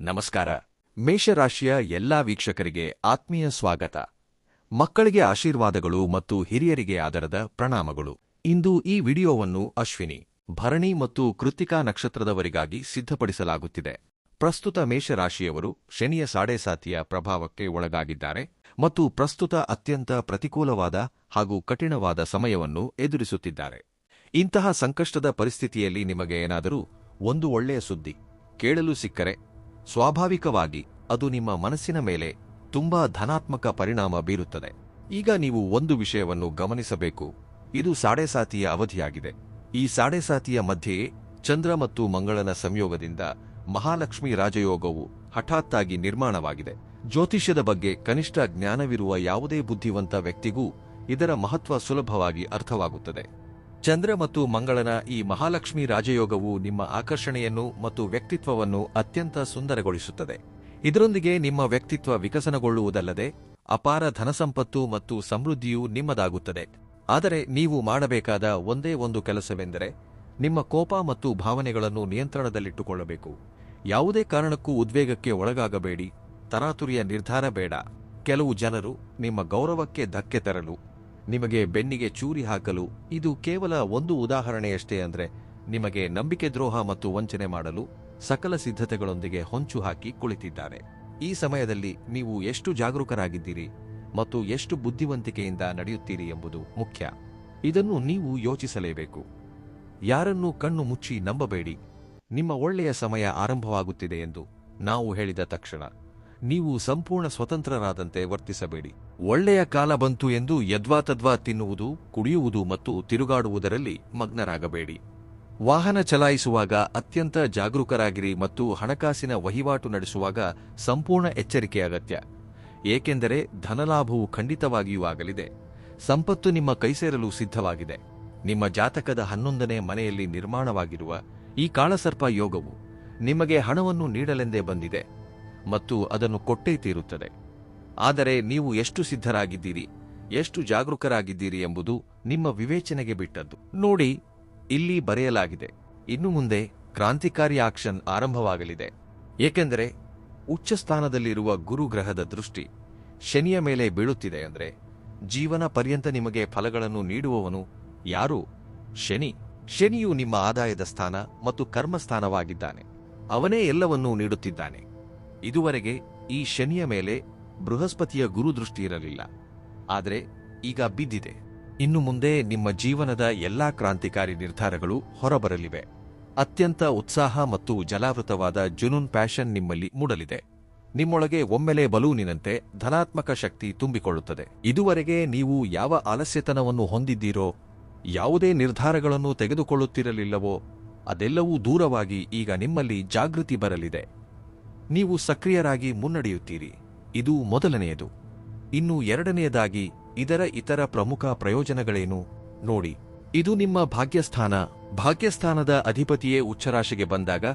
ನಮಸ್ಕಾರ. ಮೇಷರಾಶಿಯ ಎಲ್ಲಾ ವೀಕ್ಷಕರಿಗೆ ಆತ್ಮೀಯ ಸ್ವಾಗತ. ಮಕ್ಕಳಿಗೆ ಆಶೀರ್ವಾದಗಳು ಮತ್ತು ಹಿರಿಯರಿಗೆ ಆದರದ ಪ್ರಣಾಮಗಳು. ಇಂದು ಈ ವಿಡಿಯೋವನ್ನು ಅಶ್ವಿನಿ, ಭರಣಿ ಮತ್ತು ಕೃತ್ತಿಕಾ ನಕ್ಷತ್ರದವರಿಗಾಗಿ ಸಿದ್ಧಪಡಿಸಲಾಗುತ್ತಿದೆ. ಪ್ರಸ್ತುತ ಮೇಷರಾಶಿಯವರು ಶನಿಯ ಸಾಡೇಸಾತಿಯ ಪ್ರಭಾವಕ್ಕೆ ಒಳಗಾಗಿದ್ದಾರೆ ಮತ್ತು ಪ್ರಸ್ತುತ ಅತ್ಯಂತ ಪ್ರತಿಕೂಲವಾದ ಹಾಗೂ ಕಠಿಣವಾದ ಸಮಯವನ್ನು ಎದುರಿಸುತ್ತಿದ್ದಾರೆ. ಇಂತಹ ಸಂಕಷ್ಟದ ಪರಿಸ್ಥಿತಿಯಲ್ಲಿ ನಿಮಗೆ ಏನಾದರೂ ಒಂದು ಒಳ್ಳೆಯ ಸುದ್ದಿ ಕೇಳಲು ಸಿಕ್ಕರೆ ಸ್ವಾಭಾವಿಕವಾಗಿ ಅದು ನಿಮ್ಮ ಮನಸ್ಸಿನ ಮೇಲೆ ತುಂಬಾ ಧನಾತ್ಮಕ ಪರಿಣಾಮ ಬೀರುತ್ತದೆ. ಈಗ ನೀವು ಒಂದು ವಿಷಯವನ್ನು ಗಮನಿಸಬೇಕು. ಇದು ಸಾಡೇಸಾತಿಯ ಅವಧಿಯಾಗಿದೆ. ಈ ಸಾಡೇಸಾತಿಯ ಮಧ್ಯೆಯೇ ಚಂದ್ರ ಮತ್ತು ಮಂಗಳನ ಸಂಯೋಗದಿಂದ ಮಹಾಲಕ್ಷ್ಮಿ ರಾಜಯೋಗವು ಹಠಾತ್ತಾಗಿ ನಿರ್ಮಾಣವಾಗಿದೆ. ಜ್ಯೋತಿಷ್ಯದ ಬಗ್ಗೆ ಕನಿಷ್ಠ ಜ್ಞಾನವಿರುವ ಯಾವುದೇ ಬುದ್ಧಿವಂತ ವ್ಯಕ್ತಿಗೂ ಇದರ ಮಹತ್ವ ಸುಲಭವಾಗಿ ಅರ್ಥವಾಗುತ್ತದೆ. ಚಂದ್ರ ಮತ್ತು ಮಂಗಳನ ಈ ಮಹಾಲಕ್ಷ್ಮಿ ರಾಜಯೋಗವು ನಿಮ್ಮ ಆಕರ್ಷಣೆಯನ್ನು ಮತ್ತು ವ್ಯಕ್ತಿತ್ವವನ್ನು ಅತ್ಯಂತ ಸುಂದರಗೊಳಿಸುತ್ತದೆ. ಇದರೊಂದಿಗೆ ನಿಮ್ಮ ವ್ಯಕ್ತಿತ್ವ ವಿಕಸನಗೊಳ್ಳುವುದಲ್ಲದೆ ಅಪಾರ ಧನಸಂಪತ್ತು ಮತ್ತು ಸಮೃದ್ಧಿಯೂ ನಿಮ್ಮದಾಗುತ್ತದೆ. ಆದರೆ ನೀವು ಮಾಡಬೇಕಾದ ಒಂದೇ ಒಂದು ಕೆಲಸವೆಂದರೆ ನಿಮ್ಮ ಕೋಪ ಮತ್ತು ಭಾವನೆಗಳನ್ನು ನಿಯಂತ್ರಣದಲ್ಲಿಟ್ಟುಕೊಳ್ಳಬೇಕು. ಯಾವುದೇ ಕಾರಣಕ್ಕೂ ಉದ್ವೇಗಕ್ಕೆ ಒಳಗಾಗಬೇಡಿ. ತರಾತುರಿಯ ನಿರ್ಧಾರ ಬೇಡ. ಕೆಲವು ಜನರು ನಿಮ್ಮ ಗೌರವಕ್ಕೆ ಧಕ್ಕೆ ತರಲು, ನಿಮಗೆ ಬೆನ್ನಿಗೆ ಚೂರಿ ಹಾಕಲು, ಇದು ಕೇವಲ ಒಂದು ಉದಾಹರಣೆಯಷ್ಟೇ ಅಂದ್ರೆ ನಿಮಗೆ ನಂಬಿಕೆ ದ್ರೋಹ ಮತ್ತು ವಂಚನೆ ಮಾಡಲು ಸಕಲ ಸಿದ್ಧತೆಗಳೊಂದಿಗೆ ಹೊಂಚು ಹಾಕಿ ಕುಳಿತಿದ್ದಾರೆ. ಈ ಸಮಯದಲ್ಲಿ ನೀವು ಎಷ್ಟು ಜಾಗರೂಕರಾಗಿದ್ದೀರಿ ಮತ್ತು ಎಷ್ಟು ಬುದ್ಧಿವಂತಿಕೆಯಿಂದ ನಡೆಯುತ್ತೀರಿ ಎಂಬುದು ಮುಖ್ಯ. ಇದನ್ನು ನೀವು ಯೋಚಿಸಲೇಬೇಕು. ಯಾರನ್ನೂ ಕಣ್ಣು ಮುಚ್ಚಿ ನಂಬಬೇಡಿ. ನಿಮ್ಮ ಒಳ್ಳೆಯ ಸಮಯ ಆರಂಭವಾಗುತ್ತಿದೆ ಎಂದು ನಾವು ಹೇಳಿದ ತಕ್ಷಣ ನೀವು ಸಂಪೂರ್ಣ ಸ್ವತಂತ್ರರಾದಂತೆ ವರ್ತಿಸಬೇಡಿ. ಒಳ್ಳೆಯ ಕಾಲ ಬಂತು ಎಂದು ಯದ್ವಾತದ್ವಾ ತಿನ್ನುವುದು, ಕುಡಿಯುವುದು ಮತ್ತು ತಿರುಗಾಡುವುದರಲ್ಲಿ ಮಗ್ನರಾಗಬೇಡಿ. ವಾಹನ ಚಲಾಯಿಸುವಾಗ ಅತ್ಯಂತ ಜಾಗರೂಕರಾಗಿರಿ ಮತ್ತು ಹಣಕಾಸಿನ ವಹಿವಾಟು ನಡೆಸುವಾಗ ಸಂಪೂರ್ಣ ಎಚ್ಚರಿಕೆ ಅಗತ್ಯ. ಏಕೆಂದರೆ ಧನಲಾಭವು ಖಂಡಿತವಾಗಿಯೂ ಆಗಲಿದೆ. ಸಂಪತ್ತು ನಿಮ್ಮ ಕೈಸೇರಲು ಸಿದ್ಧವಾಗಿದೆ. ನಿಮ್ಮ ಜಾತಕದ 11ನೇ ಮನೆಯಲ್ಲಿ ನಿರ್ಮಾಣವಾಗಿರುವ ಈ ಕಾಳಸರ್ಪ ಯೋಗವು ನಿಮಗೆ ಹಣವನ್ನು ನೀಡಲೆಂದೇ ಬಂದಿದೆ ಮತ್ತು ಅದನ್ನು ಕೊಟ್ಟೇ ತೀರುತ್ತದೆ. ಆದರೆ ನೀವು ಎಷ್ಟು ಸಿದ್ಧರಾಗಿದ್ದೀರಿ, ಎಷ್ಟು ಜಾಗರೂಕರಾಗಿದ್ದೀರಿ ಎಂಬುದು ನಿಮ್ಮ ವಿವೇಚನೆಗೆ ಬಿಟ್ಟದ್ದು. ನೋಡಿ, ಇಲ್ಲಿ ಬರೆಯಲಾಗಿದೆ, ಇನ್ನು ಮುಂದೆ ಕ್ರಾಂತಿಕಾರಿ ಆಕ್ಷನ್ ಆರಂಭವಾಗಲಿದೆ. ಏಕೆಂದರೆ ಉಚ್ಚಸ್ಥಾನದಲ್ಲಿರುವ ಗುರುಗ್ರಹದ ದೃಷ್ಟಿ ಶನಿಯ ಮೇಲೆ ಬೀಳುತ್ತಿದೆ. ಅಂದರೆ ಜೀವನ ಪರ್ಯಂತ ನಿಮಗೆ ಫಲಗಳನ್ನು ನೀಡುವವನು ಯಾರು? ಶನಿ. ಶನಿಯು ನಿಮ್ಮ ಆದಾಯದ ಸ್ಥಾನ ಮತ್ತು ಕರ್ಮಸ್ಥಾನವಾಗಿದ್ದಾನೆ. ಅವನೇ ಎಲ್ಲವನ್ನೂ ನೀಡುತ್ತಿದ್ದಾನೆ. ಇದುವರೆಗೆ ಈ ಶನಿಯ ಮೇಲೆ ಬೃಹಸ್ಪತಿಯ ಗುರುದೃಷ್ಟಿ ಇರಲಿಲ್ಲ. ಆದರೆ ಈಗ ಬಿದ್ದಿದೆ. ಇನ್ನು ಮುಂದೆ ನಿಮ್ಮ ಜೀವನದ ಎಲ್ಲಾ ಕ್ರಾಂತಿಕಾರಿ ನಿರ್ಧಾರಗಳು ಹೊರಬರಲಿವೆ. ಅತ್ಯಂತ ಉತ್ಸಾಹ ಮತ್ತು ಜಲಾವೃತವಾದ ಜುನೂನ್ ಪ್ಯಾಷನ್ ನಿಮ್ಮಲ್ಲಿ ಮೂಡಲಿದೆ. ನಿಮ್ಮೊಳಗೆ ಒಮ್ಮೆಲೆ ಬಲೂನಿನಂತೆ ಧನಾತ್ಮಕ ಶಕ್ತಿ ತುಂಬಿಕೊಳ್ಳುತ್ತದೆ. ಇದುವರೆಗೆ ನೀವು ಯಾವ ಆಲಸ್ಯತನವನ್ನು ಹೊಂದಿದ್ದೀರೋ, ಯಾವುದೇ ನಿರ್ಧಾರಗಳನ್ನು ತೆಗೆದುಕೊಳ್ಳುತ್ತಿರಲಿಲ್ಲವೋ ಅದೆಲ್ಲವೂ ದೂರವಾಗಿ ಈಗ ನಿಮ್ಮಲ್ಲಿ ಜಾಗೃತಿ ಬರಲಿದೆ. ನೀವು ಸಕ್ರಿಯರಾಗಿ ಮುನ್ನಡೆಯುತ್ತೀರಿ. ಇದು ಮೊದಲನೆಯದು. ಇನ್ನು ಎರಡನೆಯದಾಗಿ ಇದರ ಇತರ ಪ್ರಮುಖ ಪ್ರಯೋಜನಗಳೇನು ನೋಡಿ. ಇದು ನಿಮ್ಮ ಭಾಗ್ಯಸ್ಥಾನ. ಭಾಗ್ಯಸ್ಥಾನದ ಅಧಿಪತಿಯೇ ಉಚ್ಚರಾಶಿಗೆ ಬಂದಾಗ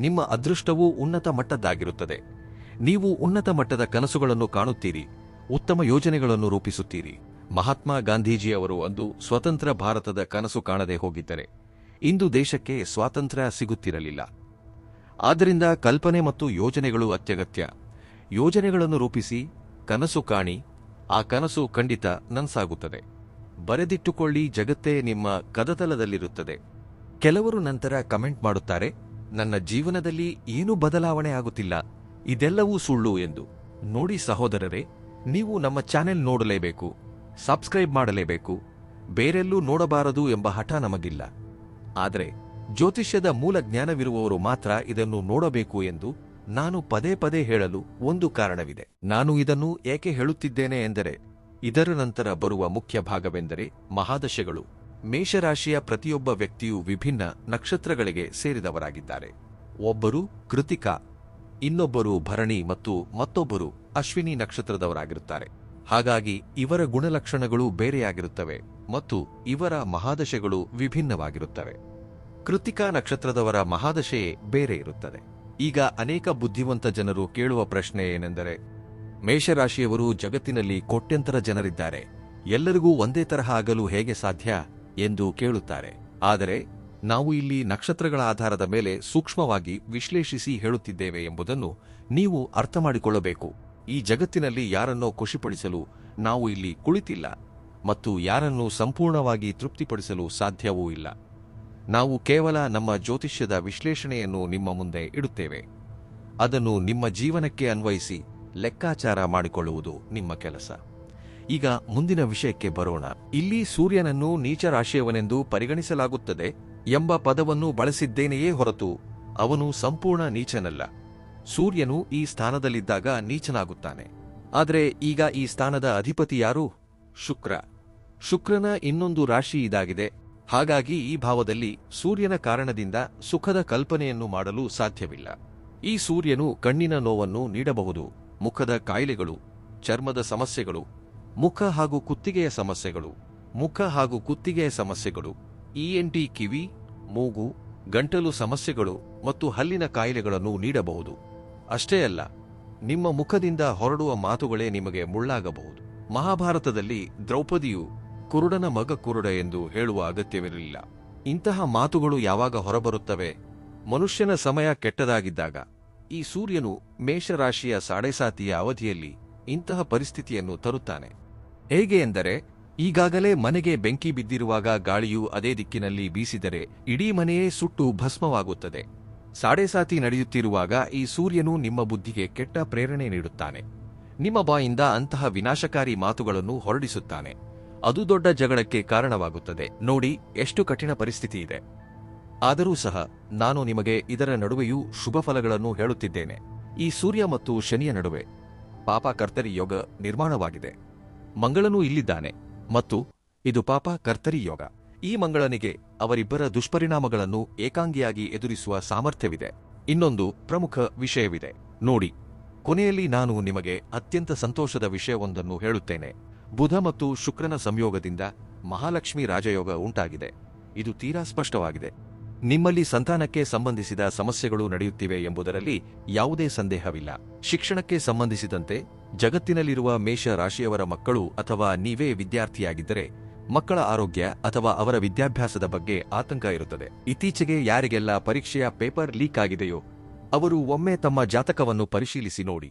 ನಿಮ್ಮ ಅದೃಷ್ಟವೂ ಉನ್ನತ ಮಟ್ಟದ್ದಾಗಿರುತ್ತದೆ. ನೀವು ಉನ್ನತ ಮಟ್ಟದ ಕನಸುಗಳನ್ನು ಕಾಣುತ್ತೀರಿ, ಉತ್ತಮ ಯೋಜನೆಗಳನ್ನು ರೂಪಿಸುತ್ತೀರಿ. ಮಹಾತ್ಮ ಗಾಂಧೀಜಿಯವರು ಅಂದು ಸ್ವತಂತ್ರ ಭಾರತದ ಕನಸು ಕಾಣದೆ ಹೋಗಿದ್ದರೆ ಇಂದು ದೇಶಕ್ಕೆ ಸ್ವಾತಂತ್ರ್ಯ ಸಿಗುತ್ತಿರಲಿಲ್ಲ. ಆದ್ದರಿಂದ ಕಲ್ಪನೆ ಮತ್ತು ಯೋಜನೆಗಳು ಅತ್ಯಗತ್ಯ. ಯೋಜನೆಗಳನ್ನು ರೂಪಿಸಿ, ಕನಸು ಕಾಣಿ. ಆ ಕನಸು ಖಂಡಿತ ನನಸಾಗುತ್ತದೆ. ಬರೆದಿಟ್ಟುಕೊಳ್ಳಿ, ಜಗತ್ತೇ ನಿಮ್ಮ ಕದತಲದಲ್ಲಿರುತ್ತದೆ. ಕೆಲವರು ನಂತರ ಕಮೆಂಟ್ ಮಾಡುತ್ತಾರೆ, ನನ್ನ ಜೀವನದಲ್ಲಿ ಏನೂ ಬದಲಾವಣೆ ಆಗುತ್ತಿಲ್ಲ, ಇದೆಲ್ಲವೂ ಸುಳ್ಳು ಎಂದು. ನೋಡಿ ಸಹೋದರರೇ, ನೀವು ನಮ್ಮ ಚಾನೆಲ್ ನೋಡಲೇಬೇಕು, ಸಬ್ಸ್ಕ್ರೈಬ್ ಮಾಡಲೇಬೇಕು. ಬೇರೆಲ್ಲೂ ನೋಡಬಾರದು ಎಂಬ ಹಠ ನಮಗಿಲ್ಲ. ಆದರೆ ಜ್ಯೋತಿಷ್ಯದ ಮೂಲ ಜ್ಞಾನವಿರುವವರು ಮಾತ್ರ ಇದನ್ನು ನೋಡಬೇಕು ಎಂದು ನಾನು ಪದೇ ಪದೇ ಹೇಳಲು ಒಂದು ಕಾರಣವಿದೆ. ನಾನು ಇದನ್ನು ಏಕೆ ಹೇಳುತ್ತಿದ್ದೇನೆ ಎಂದರೆ, ಇದರ ನಂತರ ಬರುವ ಮುಖ್ಯ ಭಾಗವೆಂದರೆ ಮಹಾದಶೆಗಳು. ಮೇಷರಾಶಿಯ ಪ್ರತಿಯೊಬ್ಬ ವ್ಯಕ್ತಿಯೂ ವಿಭಿನ್ನ ನಕ್ಷತ್ರಗಳಿಗೆ ಸೇರಿದವರಾಗಿದ್ದಾರೆ. ಒಬ್ಬರು ಕೃತಿಕಾ, ಇನ್ನೊಬ್ಬರು ಭರಣಿ ಮತ್ತು ಮತ್ತೊಬ್ಬರು ಅಶ್ವಿನಿ ನಕ್ಷತ್ರದವರಾಗಿರುತ್ತಾರೆ. ಹಾಗಾಗಿ ಇವರ ಗುಣಲಕ್ಷಣಗಳು ಬೇರೆಯಾಗಿರುತ್ತವೆ ಮತ್ತು ಇವರ ಮಹಾದಶೆಗಳು ವಿಭಿನ್ನವಾಗಿರುತ್ತವೆ. ಕೃತಿಕಾ ನಕ್ಷತ್ರದವರ ಮಹಾದಶೆಯೇ ಬೇರೆ ಇರುತ್ತದೆ. ಈಗ ಅನೇಕ ಬುದ್ಧಿವಂತ ಜನರು ಕೇಳುವ ಪ್ರಶ್ನೆ ಏನೆಂದರೆ, ಮೇಷರಾಶಿಯವರು ಜಗತ್ತಿನಲ್ಲಿ ಕೋಟ್ಯಂತರ ಜನರಿದ್ದಾರೆ, ಎಲ್ಲರಿಗೂ ಒಂದೇ ತರಹ ಆಗಲು ಹೇಗೆ ಸಾಧ್ಯ ಎಂದು ಕೇಳುತ್ತಾರೆ. ಆದರೆ ನಾವು ಇಲ್ಲಿ ನಕ್ಷತ್ರಗಳ ಆಧಾರದ ಮೇಲೆ ಸೂಕ್ಷ್ಮವಾಗಿ ವಿಶ್ಲೇಷಿಸಿ ಹೇಳುತ್ತಿದ್ದೇವೆ ಎಂಬುದನ್ನು ನೀವು ಅರ್ಥಮಾಡಿಕೊಳ್ಳಬೇಕು. ಈ ಜಗತ್ತಿನಲ್ಲಿ ಯಾರನ್ನೋ ಖುಷಿಪಡಿಸಲು ನಾವು ಇಲ್ಲಿ ಕುಳಿತಿಲ್ಲ ಮತ್ತು ಯಾರನ್ನೂ ಸಂಪೂರ್ಣವಾಗಿ ತೃಪ್ತಿಪಡಿಸಲು ಸಾಧ್ಯವೂ ಇಲ್ಲ. ನಾವು ಕೇವಲ ನಮ್ಮ ಜ್ಯೋತಿಷ್ಯದ ವಿಶ್ಲೇಷಣೆಯನ್ನು ನಿಮ್ಮ ಮುಂದೆ ಇಡುತ್ತೇವೆ. ಅದನ್ನು ನಿಮ್ಮ ಜೀವನಕ್ಕೆ ಅನ್ವಯಿಸಿ ಲೆಕ್ಕಾಚಾರ ಮಾಡಿಕೊಳ್ಳುವುದು ನಿಮ್ಮ ಕೆಲಸ. ಈಗ ಮುಂದಿನ ವಿಷಯಕ್ಕೆ ಬರೋಣ. ಇಲ್ಲಿ ಸೂರ್ಯನನ್ನು ನೀಚ ರಾಶಿಯವನೆಂದು ಪರಿಗಣಿಸಲಾಗುತ್ತದೆ ಎಂಬ ಪದವನ್ನು ಬಳಸಿದ್ದೇನೆಯೇ ಹೊರತು ಅವನು ಸಂಪೂರ್ಣ ನೀಚನಲ್ಲ. ಸೂರ್ಯನು ಈ ಸ್ಥಾನದಲ್ಲಿದ್ದಾಗ ನೀಚನಾಗುತ್ತಾನೆ. ಆದರೆ ಈಗ ಈ ಸ್ಥಾನದ ಅಧಿಪತಿ ಯಾರು? ಶುಕ್ರ. ಶುಕ್ರನ ಇನ್ನೊಂದು ರಾಶಿ ಇದಾಗಿದೆ. ಹಾಗಾಗಿ ಈ ಭಾವದಲ್ಲಿ ಸೂರ್ಯನ ಕಾರಣದಿಂದ ಸುಖದ ಕಲ್ಪನೆಯನ್ನು ಮಾಡಲು ಸಾಧ್ಯವಿಲ್ಲ. ಈ ಸೂರ್ಯನು ಕಣ್ಣಿನ ನೋವನ್ನು ನೀಡಬಹುದು, ಮುಖದ ಕಾಯಿಲೆಗಳು, ಚರ್ಮದ ಸಮಸ್ಯೆಗಳು, ಮುಖ ಹಾಗೂ ಕುತ್ತಿಗೆಯ ಸಮಸ್ಯೆಗಳು, ENT ಕಿವಿ, ಮೂಗು, ಗಂಟಲು ಸಮಸ್ಯೆಗಳು ಮತ್ತು ಹಲ್ಲಿನ ಕಾಯಿಲೆಗಳನ್ನು ನೀಡಬಹುದು. ಅಷ್ಟೇ ಅಲ್ಲ, ನಿಮ್ಮ ಮುಖದಿಂದ ಹೊರಡುವ ಮಾತುಗಳೇ ನಿಮಗೆ ಮುಳ್ಳಾಗಬಹುದು. ಮಹಾಭಾರತದಲ್ಲಿ ದ್ರೌಪದಿಯು ಕುರುಡನ ಮಗ ಕುರುಡ ಎಂದು ಹೇಳುವ ಅಗತ್ಯವಿರಲಿಲ್ಲ. ಇಂತಹ ಮಾತುಗಳು ಯಾವಾಗ ಹೊರಬರುತ್ತವೆ? ಮನುಷ್ಯನ ಸಮಯ ಕೆಟ್ಟದಾಗಿದ್ದಾಗ. ಈ ಸೂರ್ಯನು ಮೇಷರಾಶಿಯ ಸಾಡೆಸಾತಿಯ ಅವಧಿಯಲ್ಲಿ ಇಂತಹ ಪರಿಸ್ಥಿತಿಯನ್ನು ತರುತ್ತಾನೆ. ಹೇಗೆ ಎಂದರೆ, ಈಗಾಗಲೇ ಮನೆಗೆ ಬೆಂಕಿ ಬಿದ್ದಿರುವಾಗ ಗಾಳಿಯು ಅದೇ ದಿಕ್ಕಿನಲ್ಲಿ ಬೀಸಿದರೆ ಇಡೀ ಮನೆಯೇ ಸುಟ್ಟು ಭಸ್ಮವಾಗುತ್ತದೆ. ಸಾಡೆಸಾತಿ ನಡೆಯುತ್ತಿರುವಾಗ ಈ ಸೂರ್ಯನು ನಿಮ್ಮ ಬುದ್ಧಿಗೆ ಕೆಟ್ಟ ಪ್ರೇರಣೆ ನೀಡುತ್ತಾನೆ. ನಿಮ್ಮ ಬಾಯಿಂದ ಅಂತಹ ವಿನಾಶಕಾರಿ ಮಾತುಗಳನ್ನು ಹೊರಡಿಸುತ್ತಾನೆ. ಅದು ದೊಡ್ಡ ಜಗಳಕ್ಕೆ ಕಾರಣವಾಗುತ್ತದೆ. ನೋಡಿ ಎಷ್ಟು ಕಠಿಣ ಪರಿಸ್ಥಿತಿ ಇದೆ. ಆದರೂ ಸಹ ನಾನು ನಿಮಗೆ ಇದರ ನಡುವೆಯೂ ಶುಭ ಫಲಗಳನ್ನು ಹೇಳುತ್ತಿದ್ದೇನೆ. ಈ ಸೂರ್ಯ ಮತ್ತು ಶನಿಯ ನಡುವೆ ಪಾಪ ಕರ್ತರಿ ಯೋಗ ನಿರ್ಮಾಣವಾಗಿದೆ. ಮಂಗಳನೂ ಇಲ್ಲಿದ್ದಾನೆ ಮತ್ತು ಇದು ಪಾಪ ಕರ್ತರಿ ಯೋಗ. ಈ ಮಂಗಳನಿಗೆ ಅವರಿಬ್ಬರ ದುಷ್ಪರಿಣಾಮಗಳನ್ನು ಏಕಾಂಗಿಯಾಗಿ ಎದುರಿಸುವ ಸಾಮರ್ಥ್ಯವಿದೆ. ಇನ್ನೊಂದು ಪ್ರಮುಖ ವಿಷಯವಿದೆ ನೋಡಿ. ಕೊನೆಯಲ್ಲಿ ನಾನು ನಿಮಗೆ ಅತ್ಯಂತ ಸಂತೋಷದ ವಿಷಯವೊಂದನ್ನು ಹೇಳುತ್ತೇನೆ. ಬುಧ ಮತ್ತು ಶುಕ್ರನ ಸಂಯೋಗದಿಂದ ಮಹಾಲಕ್ಷ್ಮಿ ರಾಜಯೋಗ ಉಂಟಾಗಿದೆ. ಇದು ತೀರಾ ಸ್ಪಷ್ಟವಾಗಿದೆ. ನಿಮ್ಮಲ್ಲಿ ಸಂತಾನಕ್ಕೆ ಸಂಬಂಧಿಸಿದ ಸಮಸ್ಯೆಗಳು ನಡೆಯುತ್ತಿವೆ ಎಂಬುದರಲ್ಲಿ ಯಾವುದೇ ಸಂದೇಹವಿಲ್ಲ. ಶಿಕ್ಷಣಕ್ಕೆ ಸಂಬಂಧಿಸಿದಂತೆ ಜಗತ್ತಿನಲ್ಲಿರುವ ಮೇಷ ರಾಶಿಯವರ ಮಕ್ಕಳು ಅಥವಾ ನೀವೇ ವಿದ್ಯಾರ್ಥಿಯಾಗಿದ್ದರೆ ಮಕ್ಕಳ ಆರೋಗ್ಯ ಅಥವಾ ಅವರ ವಿದ್ಯಾಭ್ಯಾಸದ ಬಗ್ಗೆ ಆತಂಕ ಇರುತ್ತದೆ. ಇತ್ತೀಚೆಗೆ ಯಾರಿಗೆಲ್ಲ ಪರೀಕ್ಷೆಯ ಪೇಪರ್ ಲೀಕ್ ಆಗಿದೆಯೋ ಅವರು ಒಮ್ಮೆ ತಮ್ಮ ಜಾತಕವನ್ನು ಪರಿಶೀಲಿಸಿ ನೋಡಿ.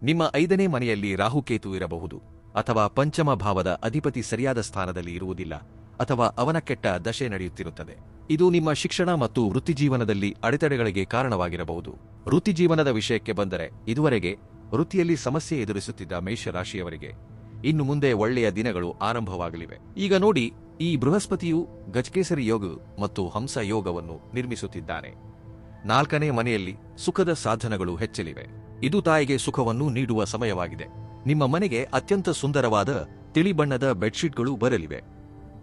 ನಿಮ್ಮ 5ನೇ ಮನೆಯಲ್ಲಿ ರಾಹುಕೇತು ಇರಬಹುದು, ಅಥವಾ ಪಂಚಮ ಭಾವದ ಅಧಿಪತಿ ಸರಿಯಾದ ಸ್ಥಾನದಲ್ಲಿ ಇರುವುದಿಲ್ಲ, ಅಥವಾ ಅವನ ಕೆಟ್ಟ ದಶೆ ನಡೆಯುತ್ತಿರುತ್ತದೆ. ಇದು ನಿಮ್ಮ ಶಿಕ್ಷಣ ಮತ್ತು ವೃತ್ತಿಜೀವನದಲ್ಲಿ ಅಡೆತಡೆಗಳಿಗೆ ಕಾರಣವಾಗಿರಬಹುದು. ವೃತ್ತಿಜೀವನದ ವಿಷಯಕ್ಕೆ ಬಂದರೆ, ಇದುವರೆಗೆ ವೃತ್ತಿಯಲ್ಲಿ ಸಮಸ್ಯೆ ಎದುರಿಸುತ್ತಿದ್ದ ಮೇಷರಾಶಿಯವರಿಗೆ ಇನ್ನು ಮುಂದೆ ಒಳ್ಳೆಯ ದಿನಗಳು ಆರಂಭವಾಗಲಿವೆ. ಈಗ ನೋಡಿ, ಈ ಬೃಹಸ್ಪತಿಯು ಗಜಕೇಸರಿ ಯೋಗ ಮತ್ತು ಹಂಸ ಯೋಗವನ್ನು ನಿರ್ಮಿಸುತ್ತಿದ್ದಾನೆ. 4ನೇ ಮನೆಯಲ್ಲಿ ಸುಖದ ಸಾಧನಗಳು ಹೆಚ್ಚಲಿವೆ. ಇದು ತಾಯಿಗೆ ಸುಖವನ್ನು ನೀಡುವ ಸಮಯವಾಗಿದೆ. ನಿಮ್ಮ ಮನೆಗೆ ಅತ್ಯಂತ ಸುಂದರವಾದ ತಿಳಿ ಬಣ್ಣದ ಬೆಡ್ಶೀಟ್ಗಳು ಬರಲಿವೆ.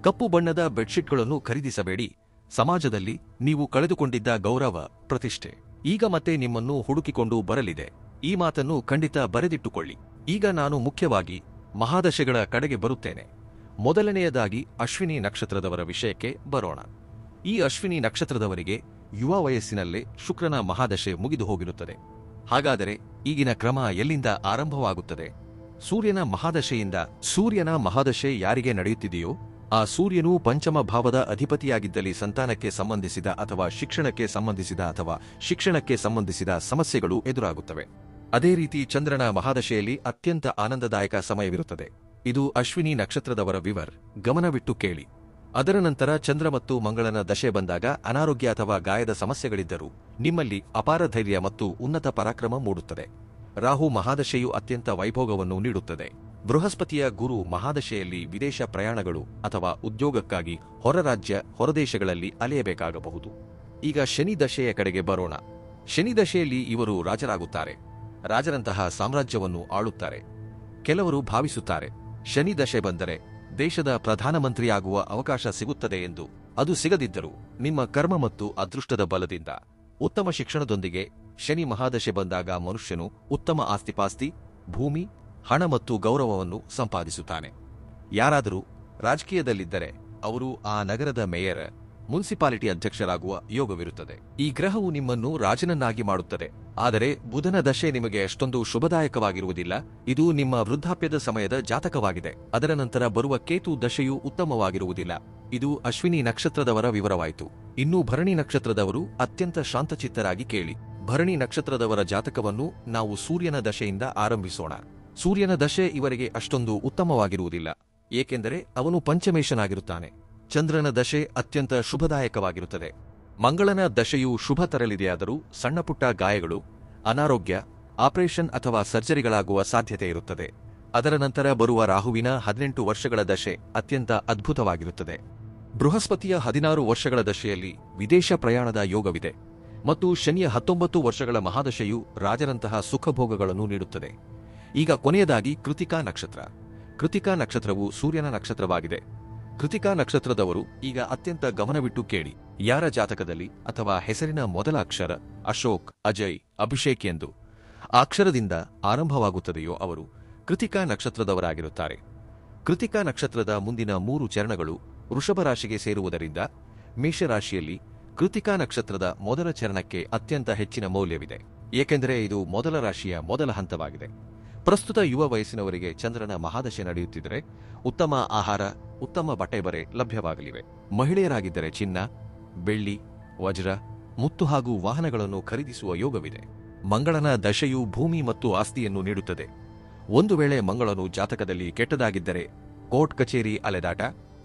ಕಪ್ಪು ಬಣ್ಣದ ಬೆಡ್ಶೀಟ್ಗಳನ್ನು ಖರೀದಿಸಬೇಡಿ. ಸಮಾಜದಲ್ಲಿ ನೀವು ಕಳೆದುಕೊಂಡಿದ್ದ ಗೌರವ, ಪ್ರತಿಷ್ಠೆ ಈಗ ಮತ್ತೆ ನಿಮ್ಮನ್ನು ಹುಡುಕಿಕೊಂಡು ಬರಲಿದೆ. ಈ ಮಾತನ್ನು ಖಂಡಿತ ಬರೆದಿಟ್ಟುಕೊಳ್ಳಿ. ಈಗ ನಾನು ಮುಖ್ಯವಾಗಿ ಮಹಾದಶೆಗಳ ಕಡೆಗೆ ಬರುತ್ತೇನೆ. ಮೊದಲನೆಯದಾಗಿ ಅಶ್ವಿನಿ ನಕ್ಷತ್ರದವರ ವಿಷಯಕ್ಕೆ ಬರೋಣ. ಈ ಅಶ್ವಿನಿ ನಕ್ಷತ್ರದವರಿಗೆ ಯುವ ವಯಸ್ಸಿನಲ್ಲೇ ಶುಕ್ರನ ಮಹಾದಶೆ ಮುಗಿದು ಹೋಗಿರುತ್ತದೆ. ಹಾಗಾದರೆ ಈಗಿನ ಕ್ರಮ ಎಲ್ಲಿಂದ ಆರಂಭವಾಗುತ್ತದೆ? ಸೂರ್ಯನ ಮಹಾದಶೆಯಿಂದ. ಸೂರ್ಯನ ಮಹಾದಶೆ ಯಾರಿಗೆ ನಡೆಯುತ್ತಿದೆಯೋ ಆ ಸೂರ್ಯನು ಪಂಚಮ ಭಾವದ ಅಧಿಪತಿಯಾಗಿದ್ದಲ್ಲಿ ಸಂತಾನಕ್ಕೆ ಸಂಬಂಧಿಸಿದ ಅಥವಾ ಶಿಕ್ಷಣಕ್ಕೆ ಸಂಬಂಧಿಸಿದ ಸಮಸ್ಯೆಗಳು ಎದುರಾಗುತ್ತವೆ. ಅದೇ ರೀತಿ ಚಂದ್ರನ ಮಹಾದಶೆಯಲ್ಲಿ ಅತ್ಯಂತ ಆನಂದದಾಯಕ ಸಮಯವಿರುತ್ತದೆ. ಇದು ಅಶ್ವಿನಿ ನಕ್ಷತ್ರದವರ ಗಮನವಿಟ್ಟು ಕೇಳಿ. ಅದರ ನಂತರ ಚಂದ್ರ ಮತ್ತು ಮಂಗಳನ ದಶೆ ಬಂದಾಗ ಅನಾರೋಗ್ಯ ಅಥವಾ ಗಾಯದ ಸಮಸ್ಯೆಗಳಿದ್ದರೂ ನಿಮ್ಮಲ್ಲಿ ಅಪಾರ ಧೈರ್ಯ ಮತ್ತು ಉನ್ನತ ಪರಾಕ್ರಮ ಮೂಡುತ್ತದೆ. ರಾಹು ಮಹಾದಶೆಯು ಅತ್ಯಂತ ವೈಭೋಗವನ್ನು ನೀಡುತ್ತದೆ. ಬೃಹಸ್ಪತಿಯ ಗುರು ಮಹಾದಶೆಯಲ್ಲಿ ವಿದೇಶ ಪ್ರಯಾಣಗಳು ಅಥವಾ ಉದ್ಯೋಗಕ್ಕಾಗಿ ಹೊರರಾಜ್ಯ, ಹೊರದೇಶಗಳಲ್ಲಿ ಅಲೆಯಬೇಕಾಗಬಹುದು. ಈಗ ಶನಿ ದಶೆಯ ಕಡೆಗೆ ಬರೋಣ. ಶನಿ ದಶೆಯಲ್ಲಿ ಇವರು ರಾಜರಾಗುತ್ತಾರೆ. ರಾಜರಂತಹ ಸಾಮ್ರಾಜ್ಯವನ್ನು ಆಳುತ್ತಾರೆ. ಕೆಲವರು ಭಾವಿಸುತ್ತಾರೆ ಶನಿ ದಶೆ ಬಂದರೆ ದೇಶದ ಪ್ರಧಾನಮಂತ್ರಿಯಾಗುವ ಅವಕಾಶ ಸಿಗುತ್ತದೆ ಎಂದು. ಅದು ಸಿಗದಿದ್ದರೂ ನಿಮ್ಮ ಕರ್ಮ ಮತ್ತು ಅದೃಷ್ಟದ ಬಲದಿಂದ ಉತ್ತಮ ಶಿಕ್ಷಣದೊಂದಿಗೆ ಶನಿ ಮಹಾದಶೆ ಬಂದಾಗ ಮನುಷ್ಯನು ಉತ್ತಮ ಆಸ್ತಿಪಾಸ್ತಿ, ಭೂಮಿ, ಹಣ ಮತ್ತು ಗೌರವವನ್ನು ಸಂಪಾದಿಸುತ್ತಾನೆ. ಯಾರಾದರೂ ರಾಜಕೀಯದಲ್ಲಿದ್ದರೆ ಅವರು ಆ ನಗರದ ಮೇಯರ್, ಮುನ್ಸಿಪಾಲಿಟಿ ಅಧ್ಯಕ್ಷರಾಗುವ ಯೋಗವಿರುತ್ತದೆ. ಈ ಗ್ರಹವು ನಿಮ್ಮನ್ನು ರಾಜನನ್ನಾಗಿ ಮಾಡುತ್ತದೆ. ಆದರೆ ಬುಧನ ದಶೆ ನಿಮಗೆ ಅಷ್ಟೊಂದು ಶುಭದಾಯಕವಾಗಿರುವುದಿಲ್ಲ. ಇದು ನಿಮ್ಮ ವೃದ್ಧಾಪ್ಯದ ಸಮಯದ ಜಾತಕವಾಗಿದೆ. ಅದರ ನಂತರ ಬರುವ ಕೇತು ದಶೆಯು ಉತ್ತಮವಾಗಿರುವುದಿಲ್ಲ. ಇದು ಅಶ್ವಿನಿ ನಕ್ಷತ್ರದವರ ವಿವರವಾಯಿತು. ಇನ್ನು ಭರಣಿ ನಕ್ಷತ್ರದವರು ಅತ್ಯಂತ ಶಾಂತಚಿತ್ತರಾಗಿ ಕೇಳಿ. ಭರಣಿ ನಕ್ಷತ್ರದವರ ಜಾತಕವನ್ನು ನಾವು ಸೂರ್ಯನ ದಶೆಯಿಂದ ಆರಂಭಿಸೋಣ. ಸೂರ್ಯನ ದಶೆ ಇವರಿಗೆ ಅಷ್ಟೊಂದು ಉತ್ತಮವಾಗಿರುವುದಿಲ್ಲ, ಏಕೆಂದರೆ ಅವನು ಪಂಚಮೇಶನಾಗಿರುತ್ತಾನೆ. ಚಂದ್ರನ ದಶೆ ಅತ್ಯಂತ ಶುಭದಾಯಕವಾಗಿರುತ್ತದೆ. ಮಂಗಳನ ದಶೆಯು ಶುಭ ತರಲಿದೆಯಾದರೂ ಸಣ್ಣಪುಟ್ಟ ಗಾಯಗಳು, ಅನಾರೋಗ್ಯ, ಆಪರೇಷನ್ ಅಥವಾ ಸರ್ಜರಿಗಳಾಗುವ ಸಾಧ್ಯತೆ ಇರುತ್ತದೆ. ಅದರ ನಂತರ ಬರುವ ರಾಹುವಿನ 18 ವರ್ಷಗಳ ದಶೆ ಅತ್ಯಂತ ಅದ್ಭುತವಾಗಿರುತ್ತದೆ. ಬೃಹಸ್ಪತಿಯ 16 ವರ್ಷಗಳ ದಶೆಯಲ್ಲಿ ವಿದೇಶ ಪ್ರಯಾಣದ ಯೋಗವಿದೆ ಮತ್ತು ಶನಿಯ 19 ವರ್ಷಗಳ ಮಹಾದಶೆಯು ರಾಜರಂತಹ ಸುಖಭೋಗಗಳನ್ನು ನೀಡುತ್ತದೆ. ಈಗ ಕೊನೆಯದಾಗಿ ಕೃತಿಕಾ ನಕ್ಷತ್ರ. ಕೃತಿಕಾ ನಕ್ಷತ್ರವು ಸೂರ್ಯನ ನಕ್ಷತ್ರವಾಗಿದೆ. ಕೃತಿಕಾ ನಕ್ಷತ್ರದವರು ಈಗ ಅತ್ಯಂತ ಗಮನವಿಟ್ಟು ಕೇಳಿ. ಯಾರ ಜಾತಕದಲ್ಲಿ ಅಥವಾ ಹೆಸರಿನ ಮೊದಲ ಅಕ್ಷರ ಅಶೋಕ್, ಅಜಯ್, ಅಭಿಷೇಕ್ ಎಂದು ಆ ಅಕ್ಷರದಿಂದ ಆರಂಭವಾಗುತ್ತದೆಯೋ ಅವರು ಕೃತಿಕಾ ನಕ್ಷತ್ರದವರಾಗಿರುತ್ತಾರೆ. ಕೃತಿಕಾ ನಕ್ಷತ್ರದ ಮುಂದಿನ 3 ಚರಣಗಳು ವೃಷಭ ರಾಶಿಗೆ ಸೇರುವುದರಿಂದ ಮೇಷರಾಶಿಯಲ್ಲಿ ಕೃತಿಕಾ ನಕ್ಷತ್ರದ ಮೊದಲ ಚರಣಕ್ಕೆ ಅತ್ಯಂತ ಹೆಚ್ಚಿನ ಮೌಲ್ಯವಿದೆ, ಏಕೆಂದರೆ ಇದು ಮೊದಲ ರಾಶಿಯ ಮೊದಲ ಹಂತವಾಗಿದೆ. ಪ್ರಸ್ತುತ ಯುವ ವಯಸ್ಸಿನವರಿಗೆ ಚಂದ್ರನ ಮಹಾದಶೆ ನಡೆಯುತ್ತಿದ್ದರೆ ಉತ್ತಮ ಆಹಾರ, ಉತ್ತಮ ಬಟ್ಟೆ ಲಭ್ಯವಾಗಲಿವೆ. ಮಹಿಳೆಯರಾಗಿದ್ದರೆ ಚಿನ್ನ, ಬೆಳ್ಳಿ, ವಜ್ರ, ಮುತ್ತು ಹಾಗೂ ವಾಹನಗಳನ್ನು ಖರೀದಿಸುವ ಯೋಗವಿದೆ. ಮಂಗಳನ ದಶೆಯು ಭೂಮಿ ಮತ್ತು ಆಸ್ತಿಯನ್ನು ನೀಡುತ್ತದೆ. ಒಂದು ವೇಳೆ ಮಂಗಳನು ಜಾತಕದಲ್ಲಿ ಕೆಟ್ಟದಾಗಿದ್ದರೆ ಕೋರ್ಟ್ ಕಚೇರಿ ಅಲೆದಾಟ,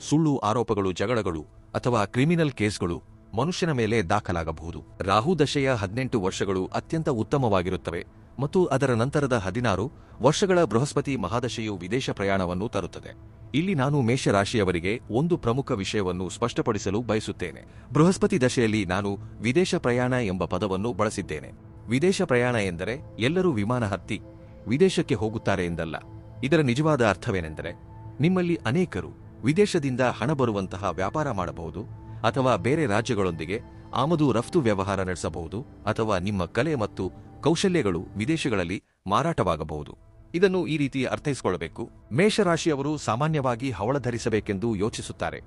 ಸುಳ್ಳು ಆರೋಪಗಳು, ಜಗಳಗಳು ಅಥವಾ ಕ್ರಿಮಿನಲ್ ಕೇಸ್ಗಳು ಮನುಷ್ಯನ ಮೇಲೆ ದಾಖಲಾಗಬಹುದು. ರಾಹು ದಶೆಯ 18 ವರ್ಷಗಳು ಅತ್ಯಂತ ಉತ್ತಮವಾಗಿರುತ್ತವೆ ಮತ್ತು ಅದರ ನಂತರದ 16 ವರ್ಷಗಳ ಬೃಹಸ್ಪತಿ ಮಹಾದಶೆಯು ವಿದೇಶ ಪ್ರಯಾಣವನ್ನು ತರುತ್ತದೆ. ಇಲ್ಲಿ ನಾನು ಮೇಷರಾಶಿಯವರಿಗೆ ಒಂದು ಪ್ರಮುಖ ವಿಷಯವನ್ನು ಸ್ಪಷ್ಟಪಡಿಸಲು ಬಯಸುತ್ತೇನೆ. ಬೃಹಸ್ಪತಿ ದಶೆಯಲ್ಲಿ ನಾನು ವಿದೇಶ ಪ್ರಯಾಣ ಎಂಬ ಪದವನ್ನು ಬಳಸಿದ್ದೇನೆ. ವಿದೇಶ ಪ್ರಯಾಣ ಎಂದರೆ ಎಲ್ಲರೂ ವಿಮಾನ ಹತ್ತಿ ವಿದೇಶಕ್ಕೆ ಹೋಗುತ್ತಾರೆ ಎಂದಲ್ಲ. ಇದರ ನಿಜವಾದ ಅರ್ಥವೇನೆಂದರೆ ನಿಮ್ಮಲ್ಲಿ ಅನೇಕರು ವಿದೇಶದಿಂದ ಹಣ ಬರುವಂತಹ ವ್ಯಾಪಾರ ಮಾಡಬಹುದು, ಅಥವಾ ಬೇರೆ ರಾಜ್ಯಗಳೊಂದಿಗೆ ಆಮದು ರಫ್ತು ವ್ಯವಹಾರ ನಡೆಸಬಹುದು, ಅಥವಾ ನಿಮ್ಮ ಕಲೆ ಮತ್ತು ಕೌಶಲ್ಯಗಳು ವಿದೇಶಗಳಲ್ಲಿ ಮಾರಾಟವಾಗಬಹುದು. ಇದನ್ನು ಈ ರೀತಿ ಅರ್ಥೈಸಿಕೊಳ್ಳಬೇಕು. ಮೇಷರಾಶಿಯವರು ಸಾಮಾನ್ಯವಾಗಿ ಹವಳ ಧರಿಸಬೇಕೆಂದು ಯೋಚಿಸುತ್ತಾರೆ,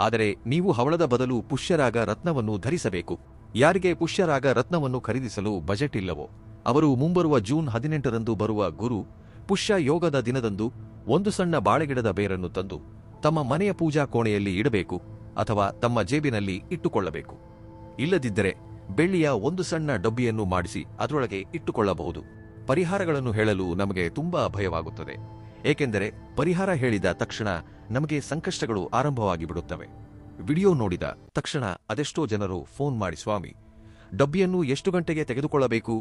ಆದರೆ ನೀವು ಹವಳದ ಬದಲು ಪುಷ್ಯರಾಗ ರತ್ನವನ್ನು ಧರಿಸಬೇಕು. ಯಾರಿಗೆ ಪುಷ್ಯರಾಗ ರತ್ನವನ್ನು ಖರೀದಿಸಲು ಬಜೆಟ್ ಇಲ್ಲವೋ ಅವರು ಮುಂಬರುವ ಜೂನ್ 18ರಂದು ಬರುವ ಗುರು ಪುಷ್ಯ ಯೋಗದ ದಿನದಂದು ಒಂದು ಸಣ್ಣ ಬಾಳೆಗಿಡದ ಬೇರನ್ನು ತಂದು ತಮ್ಮ ಮನೆಯ ಪೂಜಾ ಕೋಣೆಯಲ್ಲಿ ಇಡಬೇಕು ಅಥವಾ ತಮ್ಮ ಜೇಬಿನಲ್ಲಿ ಇಟ್ಟುಕೊಳ್ಳಬೇಕು. ಇಲ್ಲದಿದ್ದರೆ ಬೆಳ್ಳಿಯ ಒಂದು ಸಣ್ಣ ಡಬ್ಬಿಯನ್ನು ಮಾಡಿಸಿ ಅದರೊಳಗೆ ಇಟ್ಟುಕೊಳ್ಳಬಹುದು. ಪರಿಹಾರಗಳನ್ನು ಹೇಳಲು ನಮಗೆ ತುಂಬಾ ಭಯವಾಗುತ್ತದೆ, ಏಕೆಂದರೆ ಪರಿಹಾರ ಹೇಳಿದ ತಕ್ಷಣ ನಮಗೆ ಸಂಕಷ್ಟಗಳು ಆರಂಭವಾಗಿ ಬಿಡುತ್ತವೆ. ವಿಡಿಯೋ ನೋಡಿದ ತಕ್ಷಣ ಅದೆಷ್ಟೋ ಜನರು ಫೋನ್ ಮಾಡಿ, ಸ್ವಾಮಿ, ಡಬ್ಬಿಯನ್ನು ಎಷ್ಟು ಗಂಟೆಗೆ ತೆಗೆದುಕೊಳ್ಳಬೇಕು,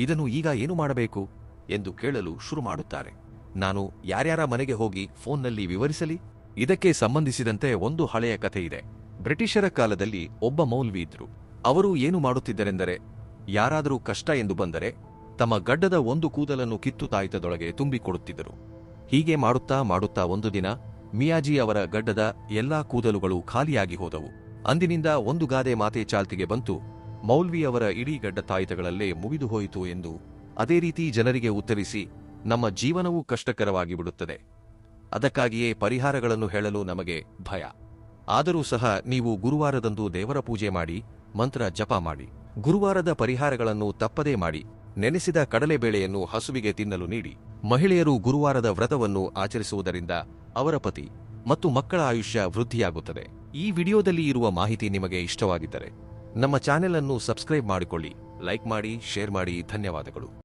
ಇದನ್ನು ಈಗ ಏನು ಮಾಡಬೇಕು ಎಂದು ಕೇಳಲು ಶುರು ಮಾಡುತ್ತಾರೆ. ನಾನು ಯಾರ್ಯಾರ ಮನೆಗೆ ಹೋಗಿ ಫೋನ್ನಲ್ಲಿ ವಿವರಿಸಲಿ? ಇದಕ್ಕೆ ಸಂಬಂಧಿಸಿದಂತೆ ಒಂದು ಹಳೆಯ ಕಥೆ ಇದೆ. ಬ್ರಿಟಿಷರ ಕಾಲದಲ್ಲಿ ಒಬ್ಬ ಮೌಲ್ವಿ ಇದ್ರು. ಅವರು ಏನು ಮಾಡುತ್ತಿದ್ದರೆಂದರೆ, ಯಾರಾದರೂ ಕಷ್ಟ ಎಂದು ಬಂದರೆ ತಮ್ಮ ಗಡ್ಡದ ಒಂದು ಕೂದಲನ್ನು ಕಿತ್ತು ತಾಯಿತದೊಳಗೆ ತುಂಬಿಕೊಡುತ್ತಿದ್ದರು. ಹೀಗೆ ಮಾಡುತ್ತಾ ಮಾಡುತ್ತಾ ಒಂದು ದಿನ ಮಿಯಾಜಿ ಅವರ ಗಡ್ಡದ ಎಲ್ಲಾ ಕೂದಲುಗಳು ಖಾಲಿಯಾಗಿ ಹೋದವು. ಅಂದಿನಿಂದ ಒಂದು ಗಾದೆ ಮಾತೆ ಚಾಲ್ತಿಗೆ ಬಂತು, ಮೌಲ್ವಿಯವರ ಇಡೀ ಗಡ್ಡ ತಾಯಿತಗಳಲ್ಲೇ ಮುಗಿದು ಹೋಯಿತು ಎಂದು. ಅದೇ ರೀತಿ ಜನರಿಗೆ ಉತ್ತರಿಸಿ ನಮ್ಮ ಜೀವನವೂ ಕಷ್ಟಕರವಾಗಿ ಬಿಡುತ್ತದೆ. ಅದಕ್ಕಾಗಿಯೇ ಪರಿಹಾರಗಳನ್ನು ಹೇಳಲು ನಮಗೆ ಭಯ. ಆದರೂ ಸಹ ನೀವು ಗುರುವಾರದಂದು ದೇವರ ಪೂಜೆ ಮಾಡಿ, ಮಂತ್ರ ಜಪ ಮಾಡಿ. ಗುರುವಾರದ ಪರಿಹಾರಗಳನ್ನು ತಪ್ಪದೇ ಮಾಡಿ. ನೆನೆಸಿದ ಕಡಲೆಬೇಳೆಯನ್ನು ಹಸುವಿಗೆ ತಿನ್ನಲು ನೀಡಿ. ಮಹಿಳೆಯರು ಗುರುವಾರದ ವ್ರತವನ್ನು ಆಚರಿಸುವುದರಿಂದ ಅವರ ಪತಿ ಮತ್ತು ಮಕ್ಕಳ ಆಯುಷ್ಯ ವೃದ್ಧಿಯಾಗುತ್ತದೆ. ಈ ವಿಡಿಯೋದಲ್ಲಿ ಇರುವ ಮಾಹಿತಿ ನಿಮಗೆ ಇಷ್ಟವಾಗಿದ್ದರೆ ನಮ್ಮ ಚಾನೆಲ್ ಅನ್ನು ಸಬ್ಸ್ಕ್ರೈಬ್ ಮಾಡಿಕೊಳ್ಳಿ, ಲೈಕ್ ಮಾಡಿ, ಶೇರ್ ಮಾಡಿ. ಧನ್ಯವಾದಗಳು.